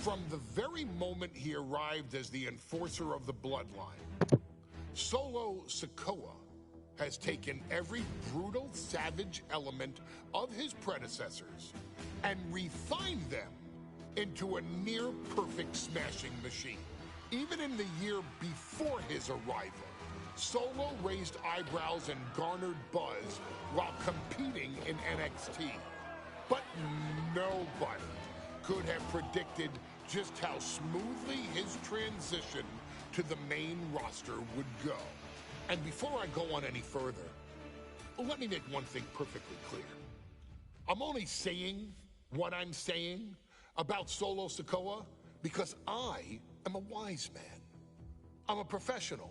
From the very moment he arrived as the enforcer of the bloodline, Solo SIKOA has taken every brutal, savage element of his predecessors and refined them into a near-perfect smashing machine. Even in the year before his arrival, Solo raised eyebrows and garnered buzz while competing in NXT. But nobody could have predicted just how smoothly his transition to the main roster would go. And before I go on any further, let me make one thing perfectly clear. I'm only saying what I'm saying about Solo SIKOA because I am a wise man. I'm a professional.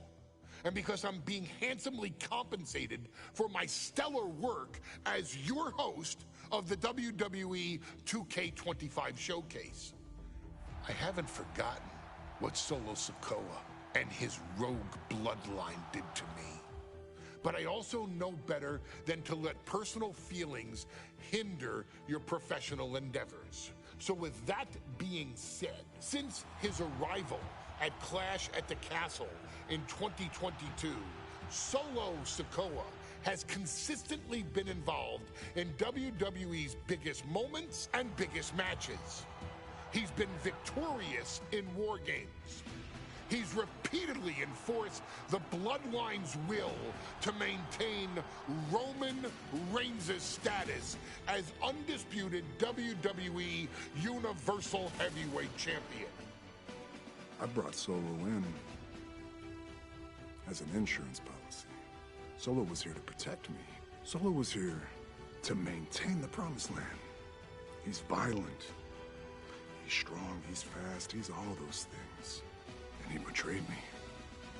And because I'm being handsomely compensated for my stellar work as your host of the WWE 2K25 showcase. I haven't forgotten what Solo SIKOA and his rogue bloodline did to me. But I also know better than to let personal feelings hinder your professional endeavors. So with that being said, since his arrival at Clash at the Castle in 2022, Solo SIKOA has consistently been involved in WWE's biggest moments and biggest matches. He's been victorious in War Games. He's repeatedly enforced the Bloodline's will to maintain Roman Reigns' status as undisputed WWE Universal Heavyweight Champion. I brought Solo in as an insurance policy. Solo was here to protect me. Solo was here to maintain the promised land. He's violent. He's strong, he's fast, he's all those things. And he betrayed me.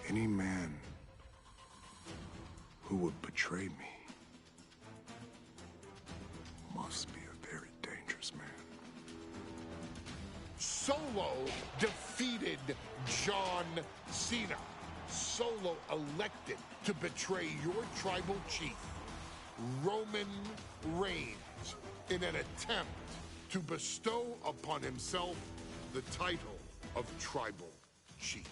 Any man who would betray me must be a very dangerous man. Solo defeated John Cena. Solo elected to betray your tribal chief, Roman Reigns, in an attempt to bestow upon himself the title of tribal chief.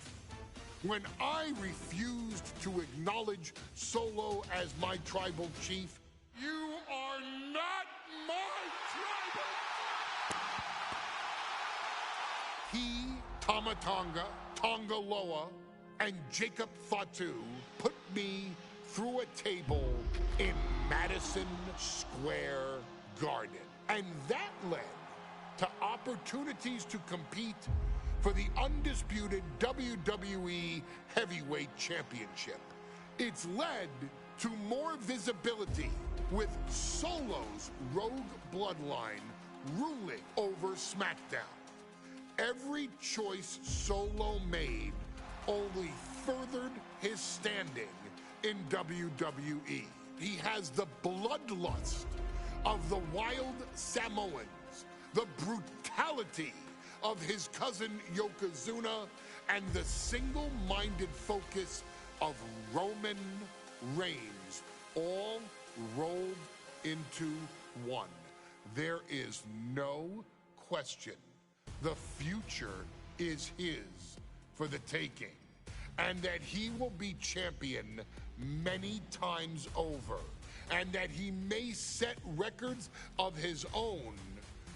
When I refused to acknowledge Solo as my tribal chief, you are not my tribal. He, Tamatanga, Tongaloa, and Jacob Fatu put me through a table in Madison Square Garden. And that led to opportunities to compete for the undisputed WWE Heavyweight Championship. It's led to more visibility with Solo's rogue bloodline ruling over SmackDown. Every choice Solo made only furthered his standing in WWE. He has the bloodlust of the wild Samoans, the brutality of his cousin Yokozuna, and the single-minded focus of Roman Reigns, all rolled into one. There is no question the future is his for the taking, and that he will be champion many times over, and that he may set records of his own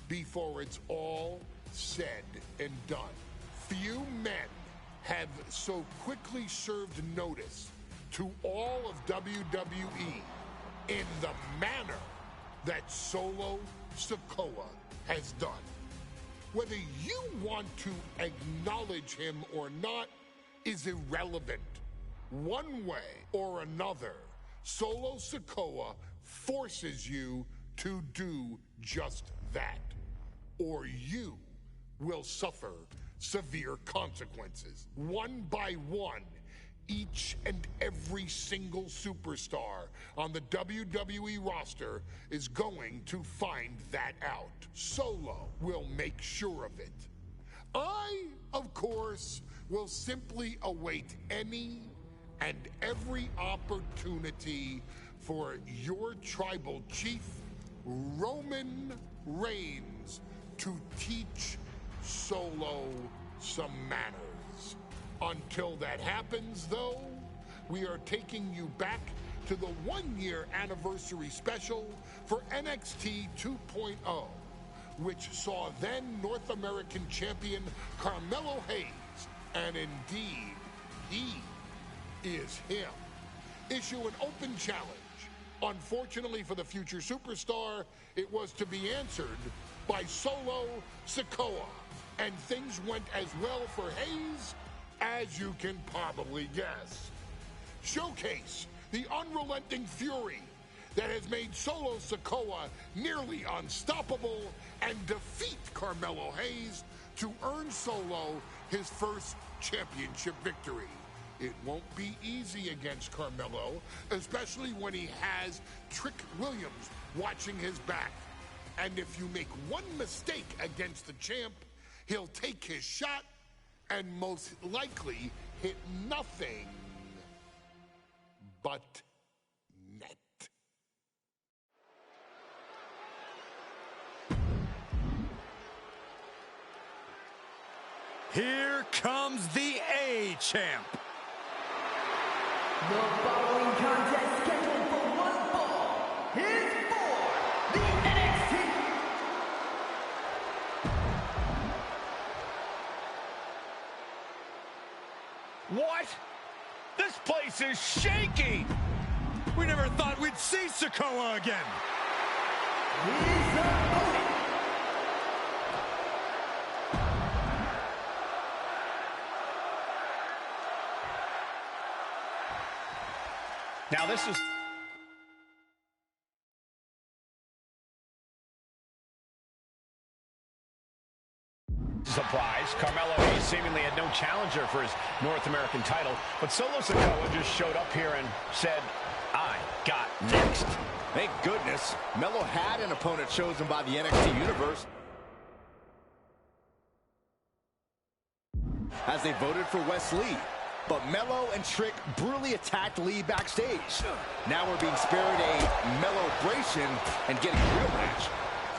before it's all said and done. Few men have so quickly served notice to all of WWE in the manner that Solo SIKOA has done. Whether you want to acknowledge him or not is irrelevant. One way or another, Solo SIKOA forces you to do just that, or you will suffer severe consequences. One by one, each and every single superstar on the WWE roster is going to find that out. Solo will make sure of it. I, of course, will simply await any and every opportunity for your tribal chief, Roman Reigns, to teach Solo some manners. Until that happens, though, we are taking you back to the one-year anniversary special for NXT 2.0, which saw then North American champion CARMELO HAYES, and indeed, he is him, issue an open challenge. Unfortunately for the future superstar, it was to be answered by Solo SIKOA, and things went as well for Hayes as you can probably guess. Showcase the unrelenting fury that has made Solo SIKOA nearly unstoppable and defeat CARMELO HAYES to earn Solo his first championship victory. It won't be easy against CARMELO, especially when he has Trick Williams watching his back. And if you make one mistake against the champ, he'll take his shot and most likely hit nothing but net. Here comes the A-Champ. The following contest scheduled for one fall is for the NXT. What? This place is shaking! We never thought we'd see SIKOA again. His opponent. Now this is... Surprise, CARMELO Hayes seemingly had no challenger for his North American title, but Solo SIKOA just showed up here and said, I got next. Thank goodness, Melo had an opponent chosen by the NXT Universe as they voted for Wes Lee. But Melo and Trick brutally attacked Lee backstage. Now we're being spared a Melo-bration and getting a real match.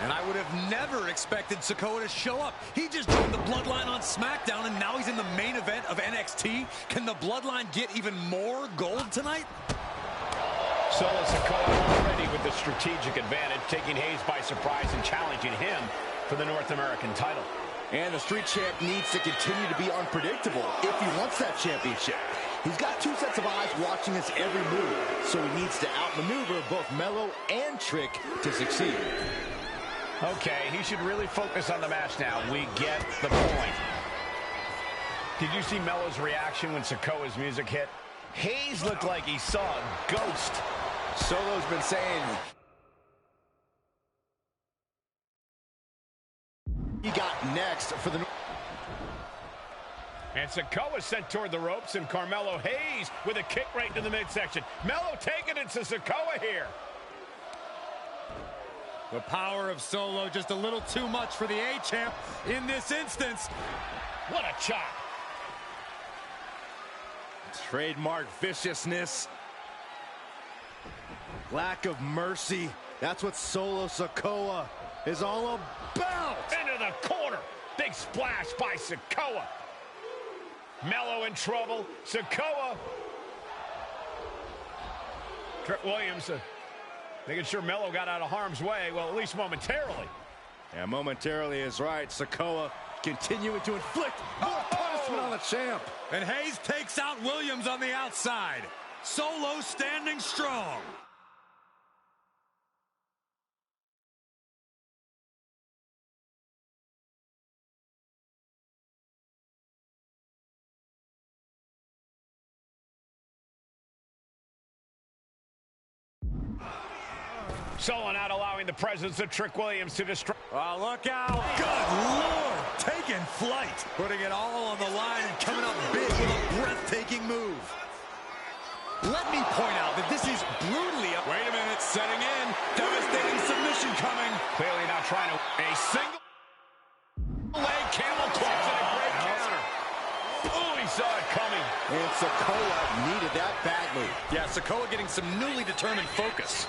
And I would have never expected SIKOA to show up. He just joined the Bloodline on SmackDown, and now he's in the main event of NXT. Can the Bloodline get even more gold tonight? Solo SIKOA already with the strategic advantage, taking Hayes by surprise and challenging him for the North American title. And the Street Champ needs to continue to be unpredictable if he wants that championship. He's got two sets of eyes watching his every move, so he needs to outmaneuver both Melo and Trick to succeed. Okay, he should really focus on the match now. We get the point. Did you see Melo's reaction when SIKOA's music hit? Hayes looked like he saw a ghost. Solo's been saying he got next for the... And SIKOA sent toward the ropes, and CARMELO Hayes with a kick right to the midsection. Melo taking it to SIKOA here. The power of Solo just a little too much for the A-Champ in this instance. What a chop. Trademark viciousness. Lack of mercy. That's what Solo SIKOA is all about. Into the corner. Big splash by SIKOA. Melo in trouble. SIKOA. Trick Williams making sure Melo got out of harm's way, well, at least momentarily. Yeah, momentarily is right. SIKOA continuing to inflict more punishment on the champ. And Hayes takes out Williams on the outside. Solo standing strong. Solo not allowing the presence of Trick Williams to destroy. Oh, look out. Good Lord. Taking flight. Putting it all on the line and coming up big with a breathtaking move. Let me point out that this is brutally up. Wait a minute. Setting in. Devastating submission coming. Clearly not trying to. A single leg camel clutch and a great counter. Oh, he saw it coming. And SIKOA needed that bad move. Yeah, SIKOA getting some newly determined focus.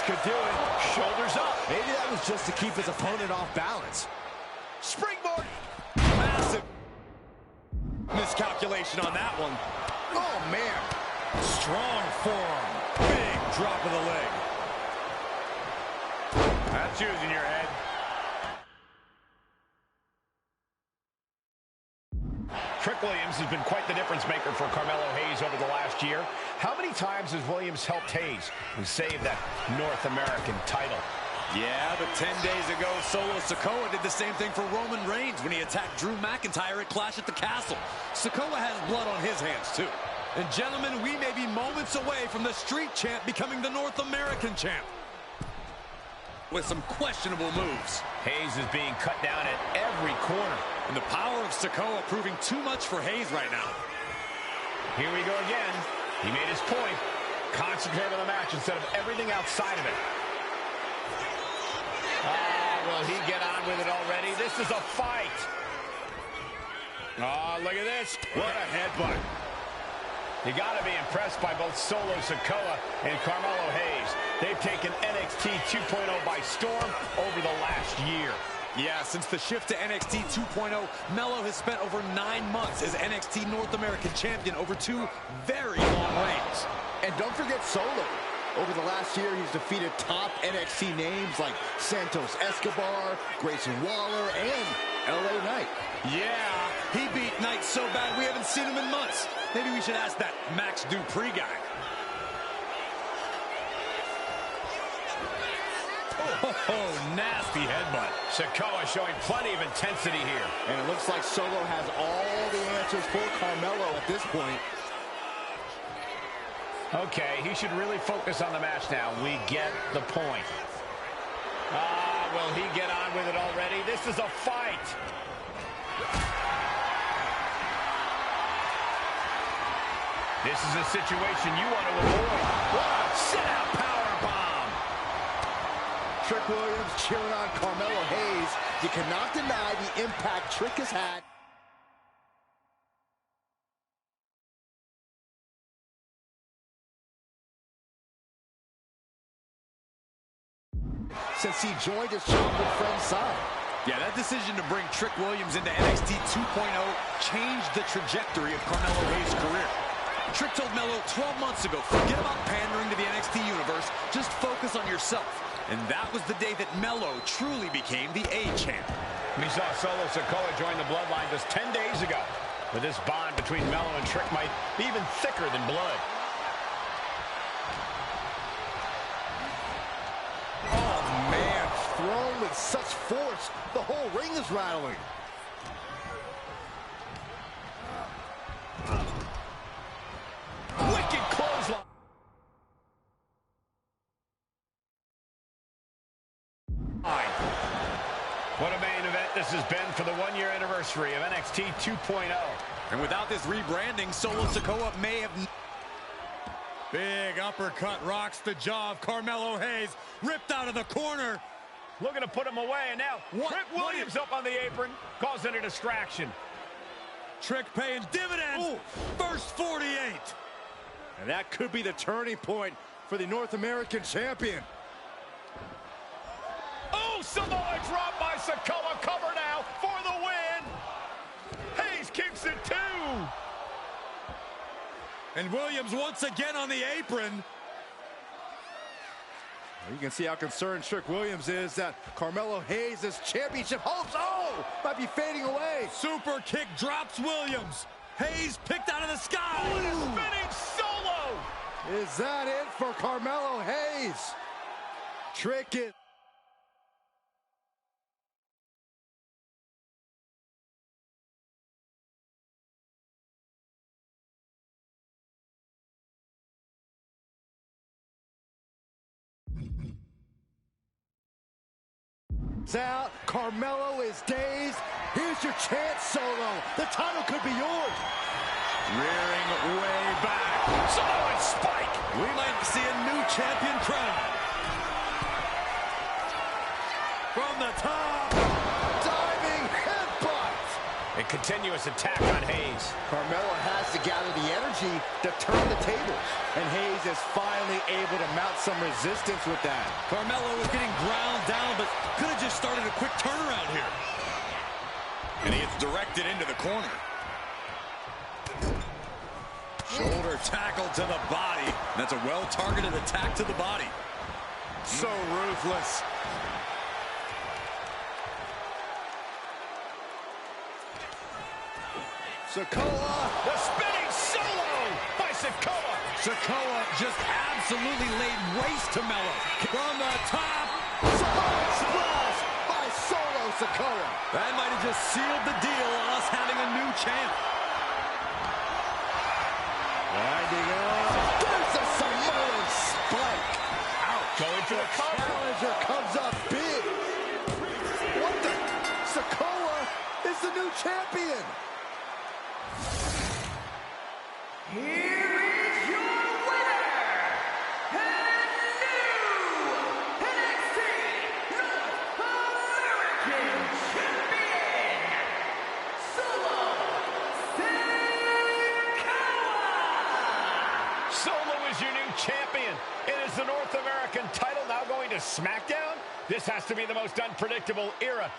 could do it. Shoulders up. Maybe that was just to keep his opponent off balance. Springboard. Massive miscalculation on that one. Oh, man. Strong forearm. Big drop of the leg. That's using your head. Trick Williams has been quite the difference maker for Carmelo Hayes over the last year. How many times has Williams helped Hayes and saved that North American title? Yeah, but 10 days ago, Solo SIKOA did the same thing for Roman Reigns when he attacked Drew McIntyre at Clash at the Castle. SIKOA has blood on his hands, too. And gentlemen, we may be moments away from the Street Champ becoming the North American Champ, with some questionable moves. Hayes is being cut down at every corner. And the power of SIKOA proving too much for Hayes right now. Here we go again. He made his point. Concentrate on the match instead of everything outside of it. Will he get on with it already? This is a fight. Oh, look at this. What a headbutt. You got to be impressed by both Solo SIKOA and Carmelo Hayes. They've taken NXT 2.0 by storm over the last year. Yeah, since the shift to NXT 2.0, Melo has spent over 9 months as NXT North American Champion over 2 very long reigns. And don't forget Solo. Over the last year, he's defeated top NXT names like Santos Escobar, Grayson Waller, and LA Knight. Yeah, he beat Knight so bad we haven't seen him in months. Maybe we should ask that Max Dupree guy. Oh, nasty headbutt. SIKOA showing plenty of intensity here. And it looks like Solo has all the answers for Carmelo at this point. Okay, he should really focus on the match now. We get the point. Will he get on with it already? This is a fight. This is a situation you want to avoid. What a sit-out powerbomb. Trick Williams cheering on Carmelo Hayes. You cannot deny the impact Trick has had. Since he joined his childhood friend's side. Yeah, that decision to bring Trick Williams into NXT 2.0 changed the trajectory of Carmelo Hayes' career. Trick told Melo 12 months ago, forget about pandering to the NXT universe, just focus on yourself. And that was the day that Melo truly became the A-champ. We saw Solo SIKOA join the Bloodline just 10 days ago. But this bond between Melo and Trick might be even thicker than blood. Oh, man, thrown with such force, the whole ring is rattling. Wicked clothesline. What a main event this has been for the 1-year anniversary of NXT 2.0. And without this rebranding, Solo SIKOA may have... Big uppercut rocks the jaw of Carmelo Hayes. Ripped out of the corner. Looking to put him away, and now Trick Williams up on the apron, causing a distraction. Trick paying dividends. Ooh. First 48. And that could be the turning point for the North American champion. Oh, Samoa drop by SIKOA. Cover now for the win. Hayes kicks it too. And Williams once again on the apron. You can see how concerned Trick Williams is that Carmelo Hayes' championship hopes, might be fading away. Super kick drops Williams. Hayes picked out of the sky. Oh, and a spinning Solo. Is that it for Carmelo Hayes? Trick it. Out, Carmelo is dazed. Here's your chance, Solo. The title could be yours. Rearing way back. Samoan spike. We might see a new champion crown. From the top. Diving headbutt. A continuous attack on Hayes. Carmelo has to gather the energy to turn the table. And Hayes is finally able to mount some resistance with that. Carmelo was getting ground down, but could have just started a quick turnaround here. And he gets directed into the corner. Shoulder tackle to the body. That's a well-targeted attack to the body. So ruthless. SIKOA. The spinning solo by SIKOA. SIKOA just absolutely laid waste to Melo. From the top. Splash by Solo SIKOA. That might have just sealed the deal on us having a new champ. Winding up. There's a Samoan spike. Out. Going for the cover. Challenger comes up big. What the? SIKOA is the new champion. Here is your winner, and new NXT North American Champion, Solo SIKOA! Solo is your new champion. It is the North American title now going to SmackDown. This has to be the most unpredictable era.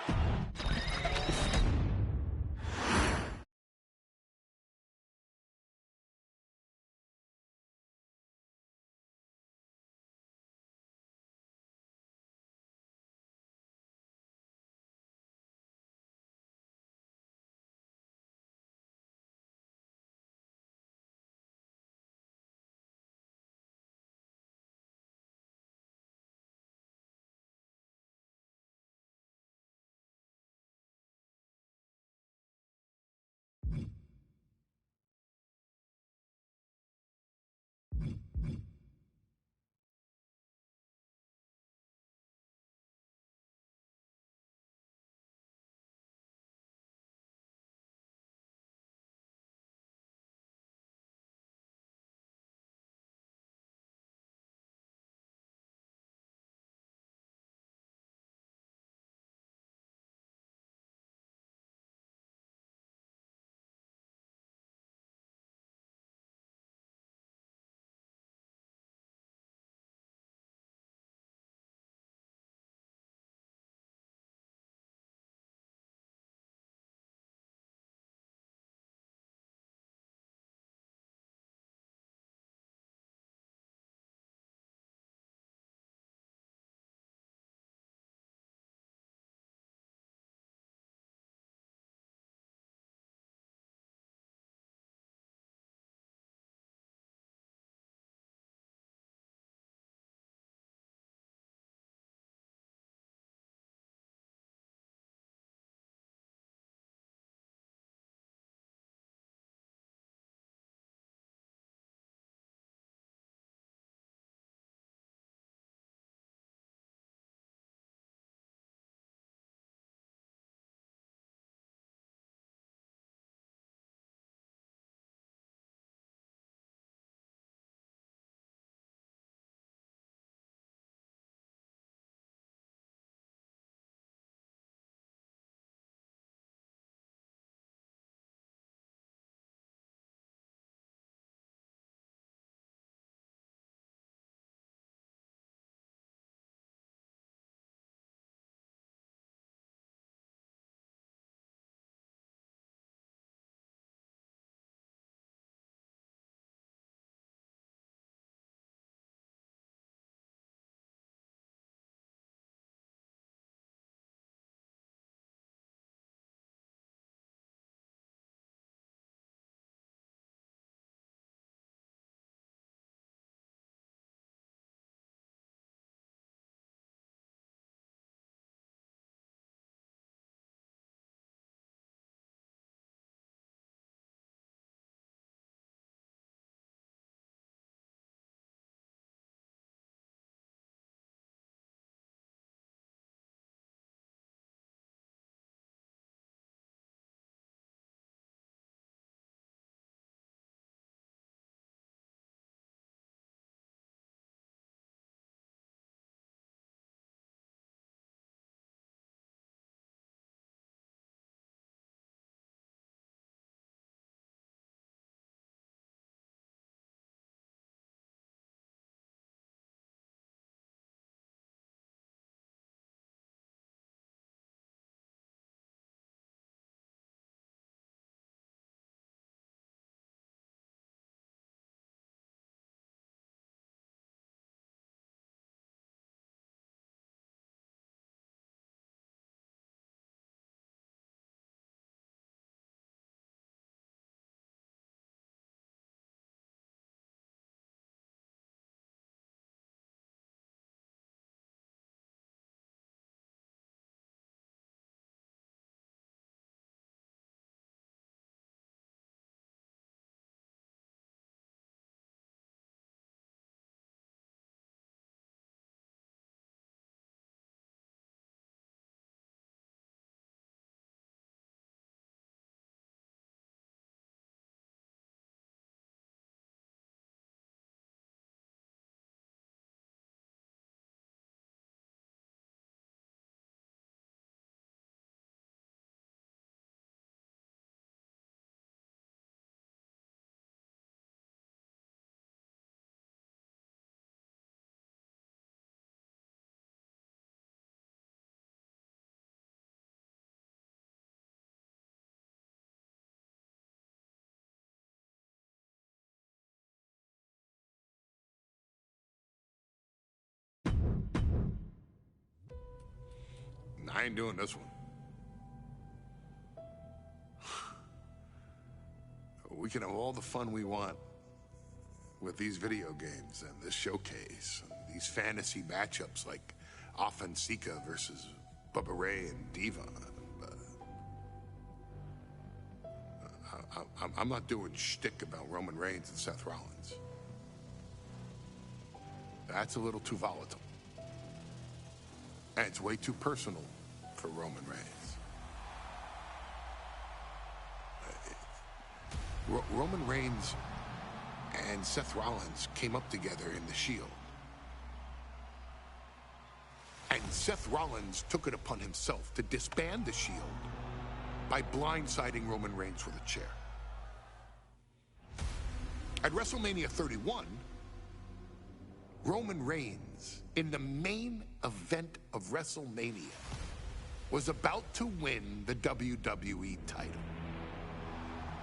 I ain't doing this one. We can have all the fun we want with these video games and this showcase and these fantasy matchups like Offensica versus Bubba Ray and Diva. I'm not doing shtick about Roman Reigns and Seth Rollins. That's a little too volatile. And it's way too personal for Roman Reigns. Roman Reigns and Seth Rollins came up together in the Shield. And Seth Rollins took it upon himself to disband the Shield by blindsiding Roman Reigns with a chair. At WrestleMania 31, Roman Reigns, in the main event of WrestleMania, was about to win the WWE title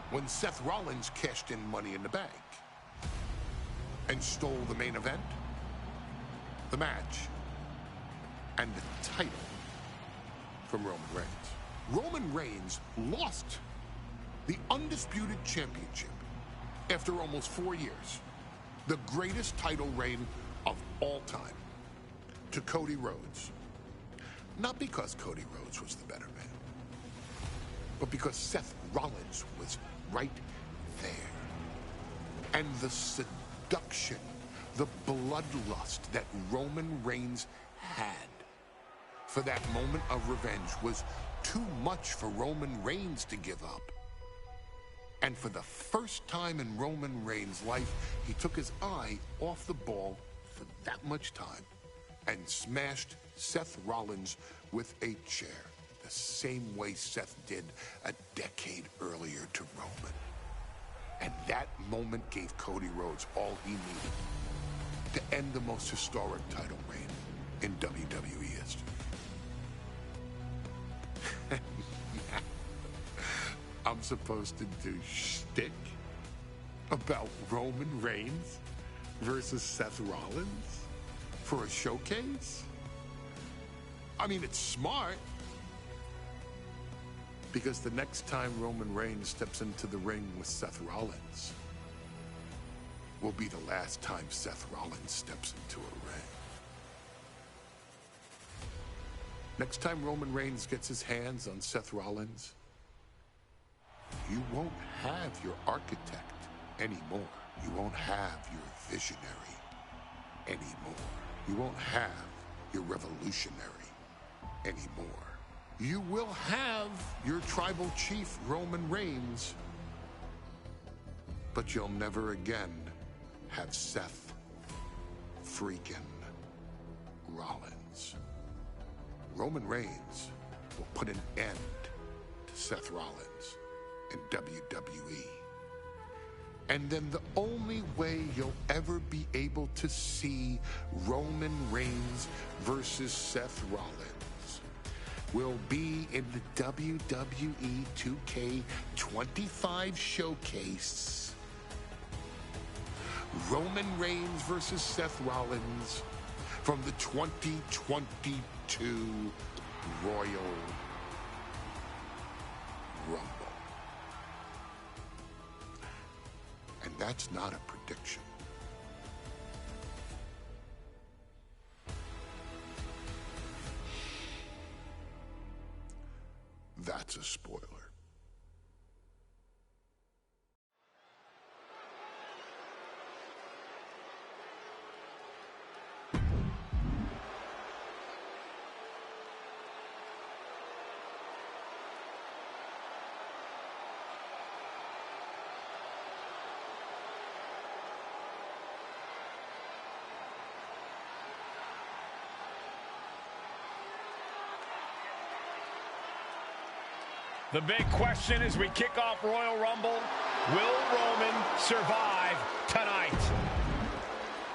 when Seth Rollins cashed in Money in the Bank and stole the main event, the match, and the title from Roman Reigns. Roman Reigns lost the undisputed championship after almost 4 years, the greatest title reign of all time, to Cody Rhodes. Not because Cody Rhodes was the better man, but because Seth Rollins was right there. And the seduction, the bloodlust that Roman Reigns had for that moment of revenge was too much for Roman Reigns to give up. And for the first time in Roman Reigns' life, he took his eye off the ball for that much time and smashed Seth Rollins with a chair, the same way Seth did a decade earlier to Roman. And that moment gave Cody Rhodes all he needed to end the most historic title reign in WWE history. I'm supposed to do shtick about Roman Reigns versus Seth Rollins for a showcase? I mean, it's smart, because the next time Roman Reigns steps into the ring with Seth Rollins will be the last time Seth Rollins steps into a ring. Next time Roman Reigns gets his hands on Seth Rollins, you won't have your architect anymore. You won't have your visionary anymore. You won't have your revolutionary anymore. You will have your tribal chief, Roman Reigns, but you'll never again have Seth freaking Rollins. Roman Reigns will put an end to Seth Rollins in WWE. And then the only way you'll ever be able to see Roman Reigns versus Seth Rollins will be in the WWE2K25 showcase. Roman Reigns versus Seth Rollins from the 2022 Royal Rumble. And that's not a prediction. That's a spoiler. The big question as we kick off Royal Rumble, will Roman survive tonight?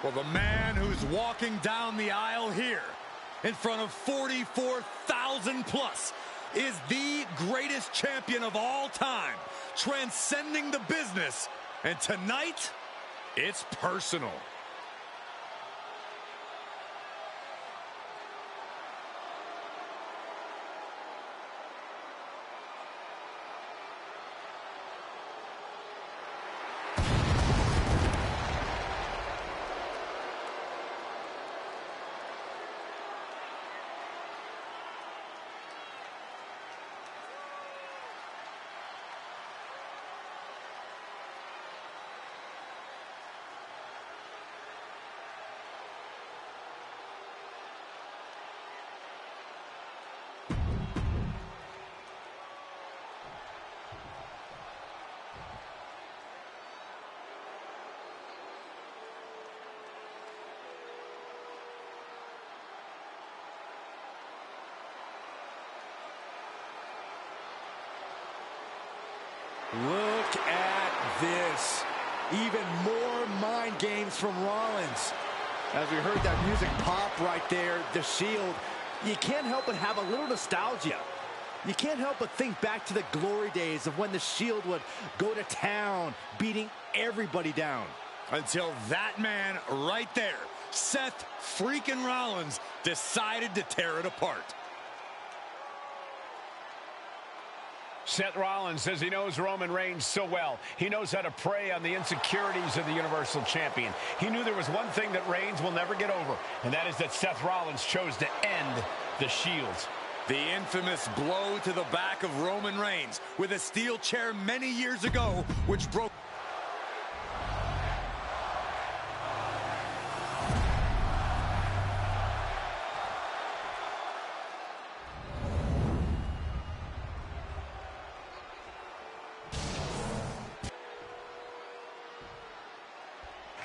Well, the man who's walking down the aisle here in front of 44,000 plus is the greatest champion of all time, transcending the business. And tonight, it's personal. Look at this. Even more mind games from Rollins. As we heard that music pop right there, the Shield, you can't help but have a little nostalgia. You can't help but think back to the glory days of when the Shield would go to town, beating everybody down. Until that man right there, Seth freaking Rollins, decided to tear it apart. Seth Rollins says he knows Roman Reigns so well. He knows how to prey on the insecurities of the Universal Champion. He knew there was one thing that Reigns will never get over, and that is that Seth Rollins chose to end the Shield. The infamous blow to the back of Roman Reigns with a steel chair many years ago, which broke.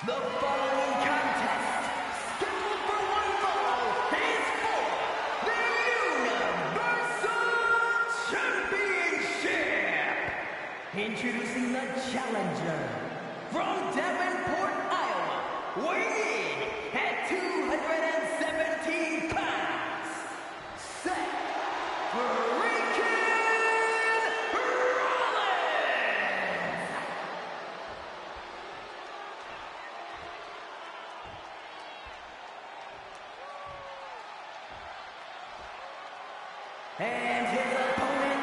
The following contest, scheduled for one fall, is for the Universal Championship. Introducing the challenger from Davenport, Iowa, weighing in at 217 pounds, Seth freaking Rollins. And his opponent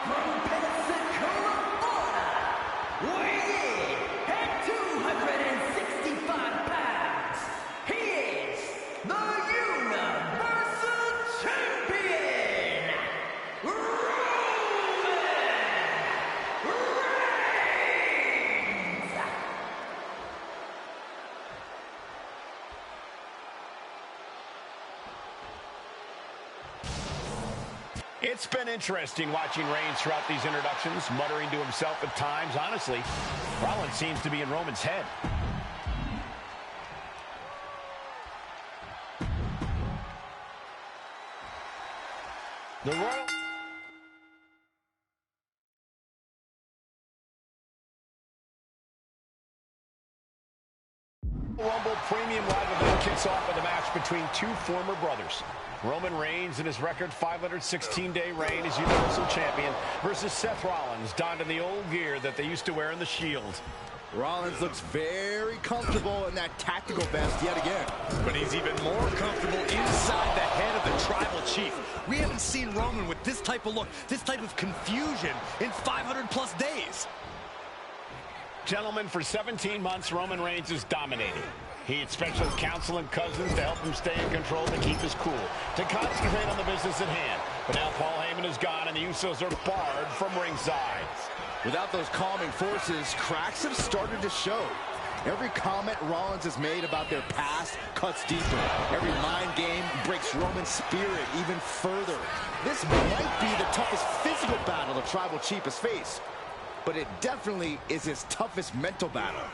from Pensacola, Florida, weighing in at 265 pounds, he is the Universal Champion, Roman Reigns. It's been interesting watching Reigns throughout these introductions, muttering to himself at times. Honestly, Rollins seems to be in Roman's head. The Royal Rumble Premium Live event kicks off with a match between two former brothers. Roman Reigns in his record 516-day reign as Universal Champion versus Seth Rollins, donned in the old gear that they used to wear in the Shield. Rollins looks very comfortable in that tactical vest yet again. But he's even more comfortable inside the head of the Tribal Chief. We haven't seen Roman with this type of look, this type of confusion in 500+ days. Gentlemen, for 17 months, Roman Reigns has dominated. He had special counsel and cousins to help him stay in control, to keep his cool, to concentrate on the business at hand. But now Paul Heyman is gone, and the Usos are barred from ringside. Without those calming forces, cracks have started to show. Every comment Rollins has made about their past cuts deeper. Every mind game breaks Roman's spirit even further. This might be the toughest physical battle the Tribal Chief has faced, but it definitely is his toughest mental battle.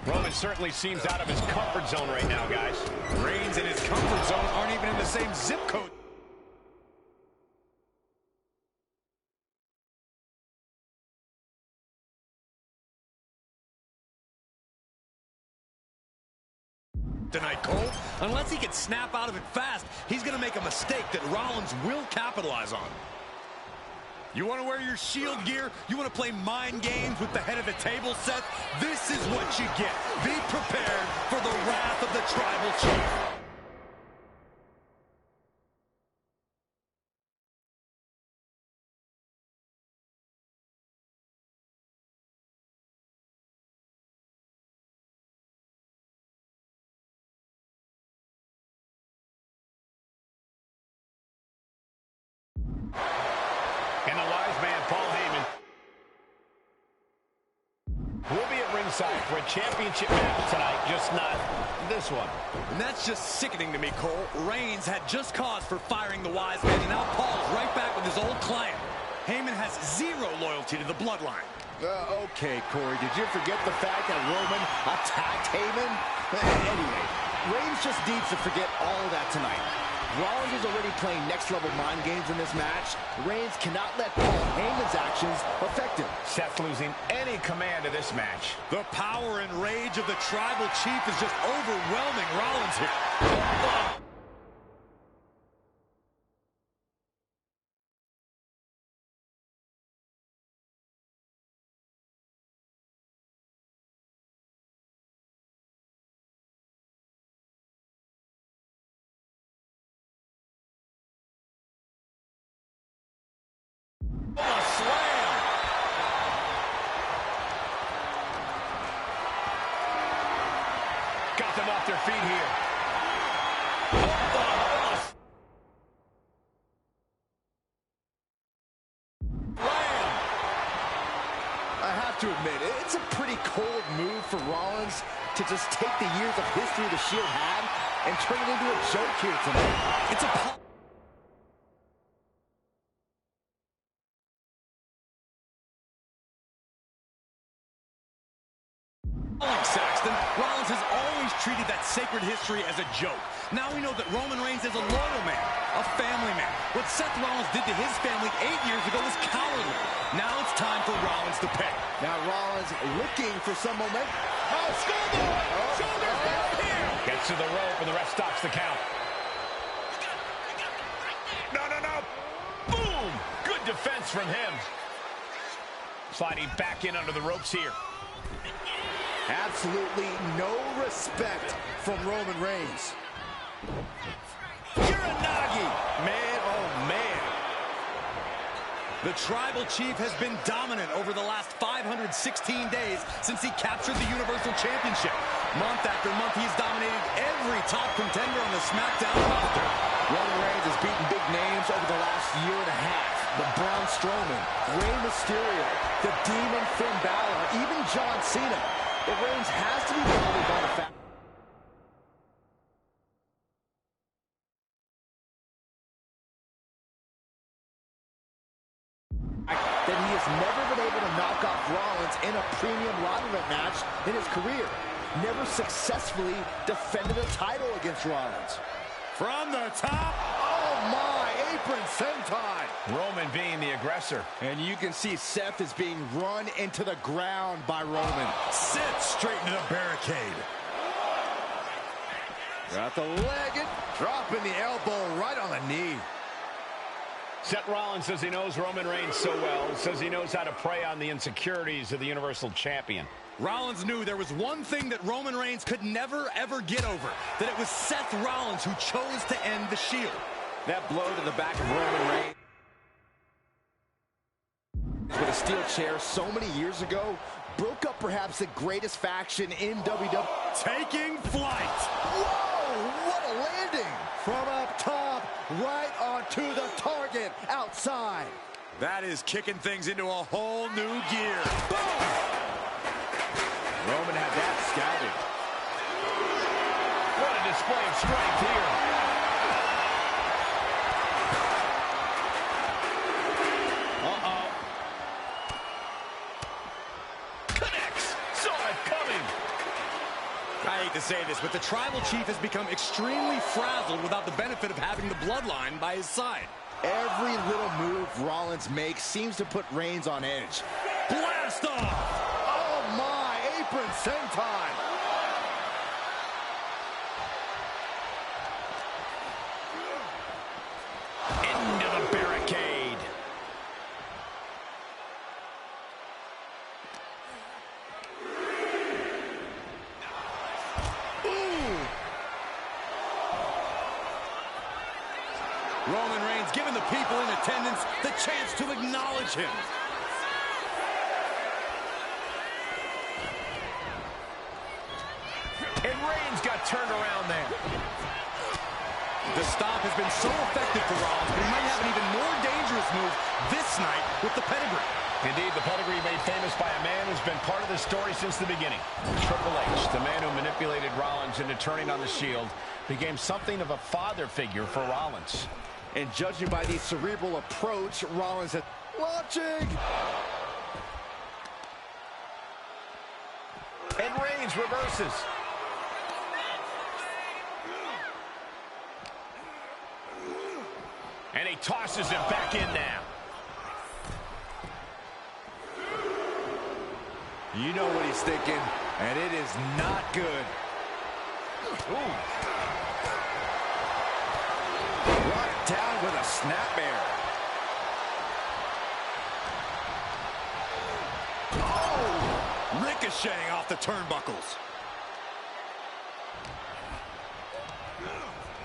Roman certainly seems out of his comfort zone right now, guys. Reigns and his comfort zone aren't even in the same zip code. Tonight, Cole, unless he can snap out of it fast, he's going to make a mistake that Rollins will capitalize on. You want to wear your Shield gear? You want to play mind games with the head of the table, Seth? This is what you get. Be prepared for the wrath of the Tribal Chief. And the wise man, Paul Heyman, will be at ringside for a championship match tonight, just not this one. And that's just sickening to me, Cole. Reigns had just cause for firing the wise man, and now Paul's right back with his old client. Heyman has zero loyalty to the bloodline. Okay, Corey, did you forget the fact that Roman attacked Heyman? Anyway, Reigns just needs to forget all of that tonight. Rollins is already playing next-level mind games in this match. Reigns cannot let Paul Heyman's actions affect him. Seth losing any command of this match. The power and rage of the Tribal Chief is just overwhelming Rollins here. Got them off their feet here. I have to admit, it's a pretty cold move for Rollins to just take the years of history the Shield had and turn it into a joke here tonight. It's a Saxton, Rollins has always treated that sacred history as a joke. Now we know that Roman Reigns is a loyal man, a family man. What Seth Rollins did to his family 8 years ago was cowardly. Now it's time for Rollins to pay. Now Rollins looking for some momentum. Oh, schoolboy! Shoulders down here! Gets to the rope and the ref stops the count. No, no, no! Boom! Good defense from him. Sliding back in under the ropes here. Absolutely no respect from Roman Reigns. Uranagi! Man, oh man. The Tribal Chief has been dominant over the last 516 days since he captured the Universal Championship. Month after month, he's dominated every top contender on the SmackDown roster. Roman Reigns has beaten big names over the last year and a half. The Braun Strowman, Rey Mysterio, the Demon Finn Balor, even John Cena. But Reigns has to be bothered by the fact that he has never been able to knock off Rollins in a premium live event match in his career. Never successfully defended a title against Rollins. From the top. Oh my, apron senton. Roman being the aggressor. And you can see Seth is being run into the ground by Roman. Sits straight into the barricade. Got the leg and dropping the elbow right on the knee. Seth Rollins says he knows Roman Reigns so well, says he knows how to prey on the insecurities of the Universal Champion. Rollins knew there was one thing that Roman Reigns could never, ever get over, that it was Seth Rollins who chose to end the Shield. That blow to the back of Roman Reigns with a steel chair so many years ago broke up perhaps the greatest faction in WWE. Taking flight. Whoa, what a landing! From up top, right onto the target outside. That is kicking things into a whole new gear. Boom! Roman had that scouted. What a display of strength here. Uh-oh. Connects. Saw it coming. I hate to say this, but the Tribal Chief has become extremely frazzled without the benefit of having the bloodline by his side. Every little move Rollins makes seems to put Reigns on edge. Blast off! Oh my, apron senton! Into the barricade. Roman Reigns giving the people in attendance the chance to acknowledge him. And Reigns got turned around there. The stop has been so effective for Rollins, but he might have an even more dangerous move this night with the pedigree. Indeed, the pedigree made famous by a man who's been part of the story since the beginning. Triple H, the man who manipulated Rollins into turning on the Shield, became something of a father figure for Rollins. And judging by the cerebral approach, Rollins had launching. And Reigns reverses. And he tosses him back in now. You know what he's thinking, and it is not good. Ooh. Brought down with a snapmare. Oh! Ricocheting off the turnbuckles.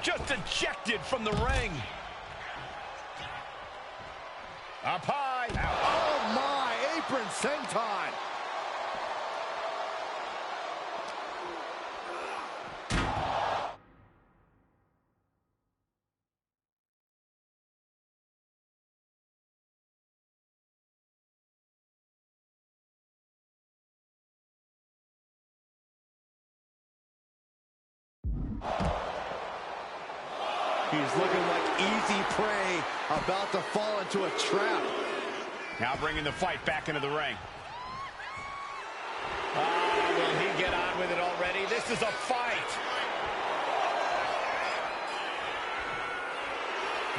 Just ejected from the ring. Up high. Oh my, apron senton. He's looking like easy prey, about to fall into a trap. Now bringing the fight back into the ring. Will he get on with it already? This is a fight.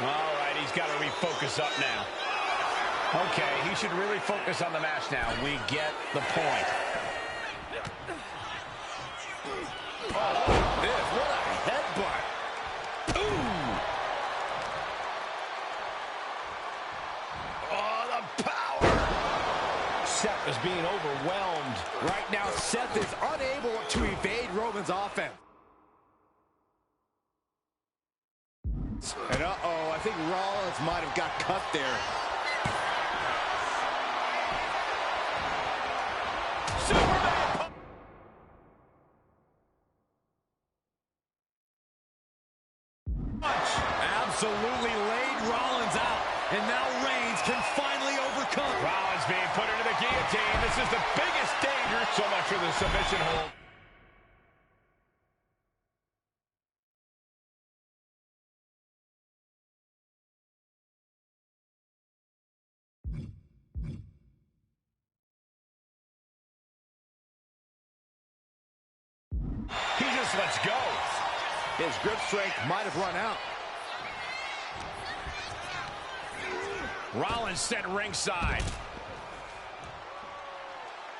All right, he's got to refocus up now. Okay, he should really focus on the match now. We get the point. Oh, this, what a headbutt. Ooh. Oh, the power. Seth is being overwhelmed. Right now, Seth is unable to evade Roman's offense. And uh-oh, I think Rollins might have got cut there. Superman! Absolutely laid Rollins out. And now Reigns can finally overcome. Rollins being put into the guillotine. This is the biggest danger. So much for the submission hold. He just lets go. His grip strength might have run out. Rollins sent ringside.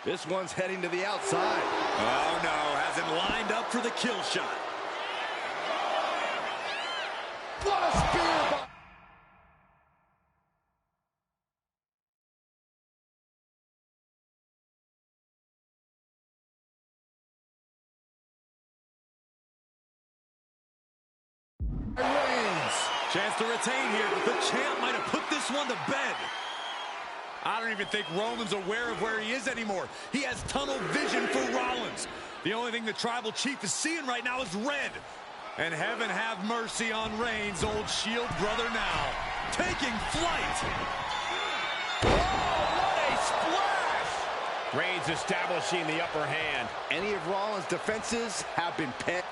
This one's heading to the outside. Oh, no. Has him lined up for the kill shot. What a spear by... Reigns. Chance to retain here. The champ might have put this one to bed. I don't even think Roman's aware of where he is anymore. He has tunnel vision for Rollins. The only thing the Tribal Chief is seeing right now is red. And heaven have mercy on Reigns, old Shield brother now. Taking flight. Oh, what a splash! Reigns establishing the upper hand. Any of Rollins' defenses have been pet.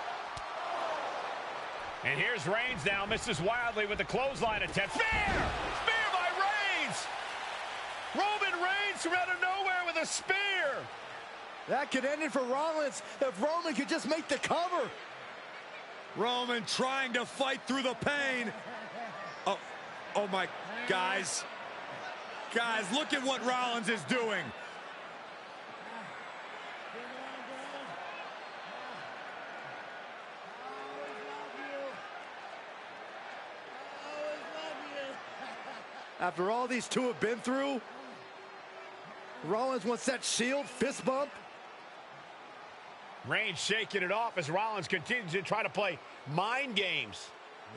And here's Reigns now, misses wildly with the clothesline attempt. Spear! Spear by Reigns! Roman Reigns from out of nowhere with a spear! That could end it for Rollins if Roman could just make the cover. Roman trying to fight through the pain. Oh my, guys. Guys, look at what Rollins is doing. After all these two have been through, Rollins wants that Shield fist bump. Reigns shaking it off as Rollins continues to try to play mind games.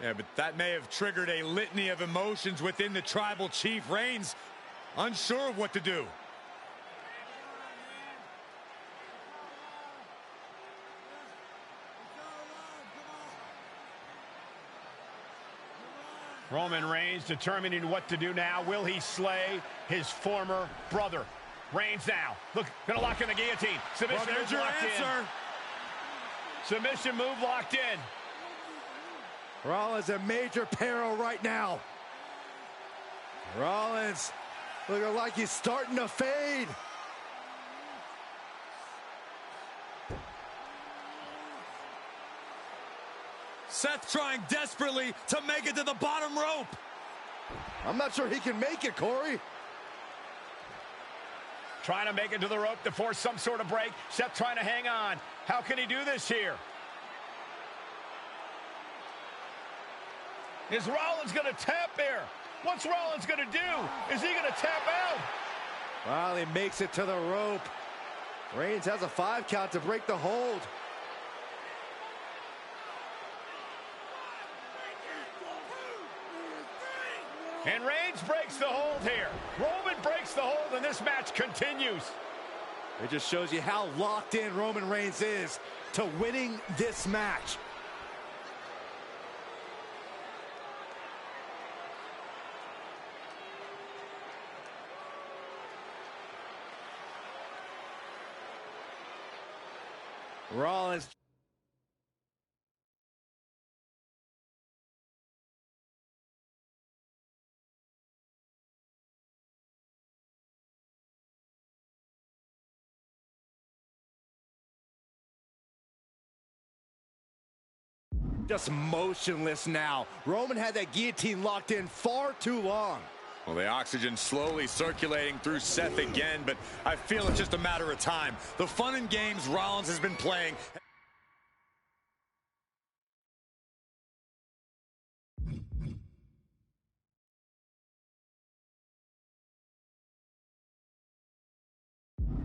Yeah, but that may have triggered a litany of emotions within the Tribal Chief. Reigns unsure of what to do. Roman Reigns determining what to do now. Will he slay his former brother? Reigns now. Look, gonna lock in the guillotine. Submission Well, there's move your locked answer. in. Submission move locked in. Rollins in major peril right now. Rollins looking like he's starting to fade. Seth trying desperately to make it to the bottom rope. I'm not sure he can make it, Corey. Trying to make it to the rope to force some sort of break. Seth trying to hang on. How can he do this here? Is Rollins going to tap here? What's Rollins going to do? Is he going to tap out? Well, he makes it to the rope. Reigns has a 5 count to break the hold. And Reigns breaks the hold here. Roman breaks the hold, and this match continues. It just shows you how locked in Roman Reigns is to winning this match. Rollins. Just motionless now. Roman had that guillotine locked in far too long. Well, the oxygen slowly circulating through Seth again, but I feel it's just a matter of time. The fun and games Rollins has been playing.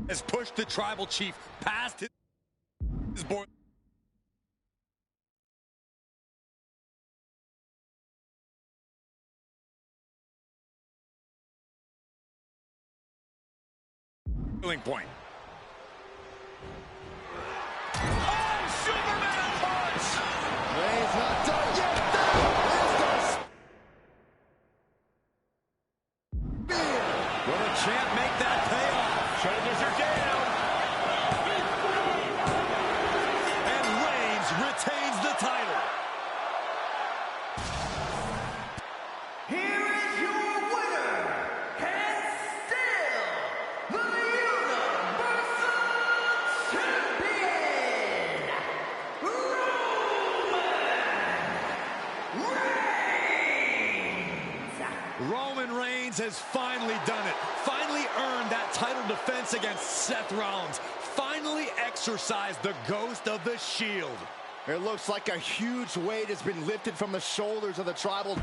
Has pushed the tribal chief past his board. Point. Oh, Superman punch! Reigns not done yet. Will the champ make that payoff? Shoulders are down. And Reigns retains the title. Here is your winner, and still the Universal Champion, Roman Reigns has finally done it. Finally earned that title defense against Seth Rollins. Finally exorcised the ghost of the Shield. It looks like a huge weight has been lifted from the shoulders of the tribal.